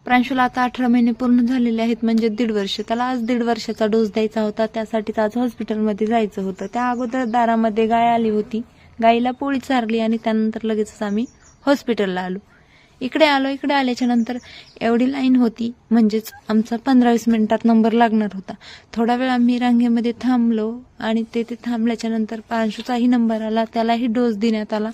प्रांशूला आता 18 महिने पूर्ण झालेले आहेत, म्हणजे 1.5 वर्ष. त्याला आज 1.5 वर्षाचा डोस द्यायचा होता, त्यासाठी आज हॉस्पिटलमध्ये जायचं होतं. त्या अगोदर दारामध्ये गाय आली होती, गाईला पोळी चारली आणि त्यानंतर लगेचच आम्ही हॉस्पिटलला आलो. इकडे आल्याच्या नंतर एवढी लाईन होती, म्हणजेच आमचा 15-20 मिनिटात नंबर लागणार होता. थोडा वेळ आम्ही रांगेमध्ये थांबलो आणि ते थांबल्याच्या नंतर प्रांशूचाही नंबर आला, त्यालाही डोस देण्यात आला.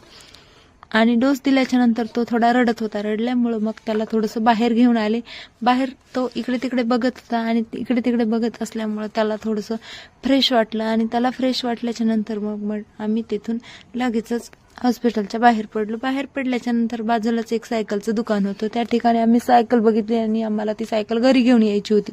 आणि डोस दिल्याच्या नंतर तो थोडा रडत होता. रडल्यामुळं मग त्याला थोडंसं बाहेर घेऊन आले. बाहेर तो इकडे तिकडे बघत होता आणि इकडे तिकडे बघत असल्यामुळं त्याला थोडंसं फ्रेश वाटलं आणि त्याला फ्रेश वाटल्याच्या नंतर मग आम्ही तिथून लगेचच हॉस्पिटलच्या बाहेर पडलो. बाहेर पडल्याच्या नंतर बाजूलाच एक सायकलचं दुकान होतं, त्या ठिकाणी आम्ही सायकल बघितली आणि आम्हाला ती सायकल घरी घेऊन यायची होती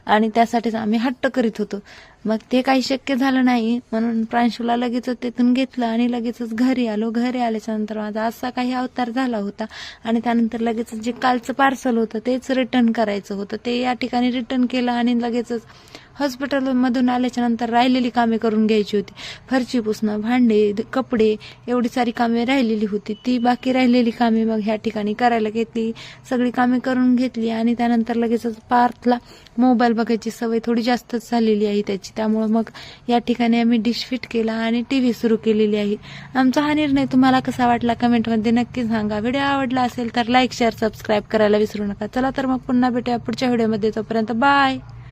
आणि त्यासाठीच आम्ही हट्ट करीत होतो. मग ते काही शक्य झालं नाही, म्हणून प्रांशूला लगेचच तिथून घेतलं आणि लगेचच घरी आलो. घरी आल्याच्या नंतर माझा असा काही अवतार झाला होता आणि त्यानंतर लगेचच जे कालचं पार्सल होतं तेच रिटर्न करायचं होतं, ते या ठिकाणी रिटर्न केलं आणि लगेचच हॉस्पिटलमधून आल्याच्या नंतर राहिलेली कामे करून घ्यायची होती. फरची पुसणं, भांडे, कपडे, एवढी सारी कामे राहिलेली होती. ती बाकी राहिलेली कामे मग ह्या ठिकाणी करायला घेतली. सगळी कामे करून घेतली आणि त्यानंतर लगेचच पार्थला मोबाईल बघायची सवय थोडी जास्तच झालेली आहे त्याची, त्यामुळं मग या ठिकाणी आम्ही डिश फिट केला आणि TV सुरू केलेली आहे. आमचा हा निर्णय तुम्हाला कसा वाटला कमेंटमध्ये नक्की सांगा. व्हिडिओ आवडला असेल तर लाईक, शेअर, सबस्क्राईब करायला विसरू नका. चला तर मग पुन्हा भेटूया पुढच्या व्हिडिओमध्ये. तोपर्यंत बाय.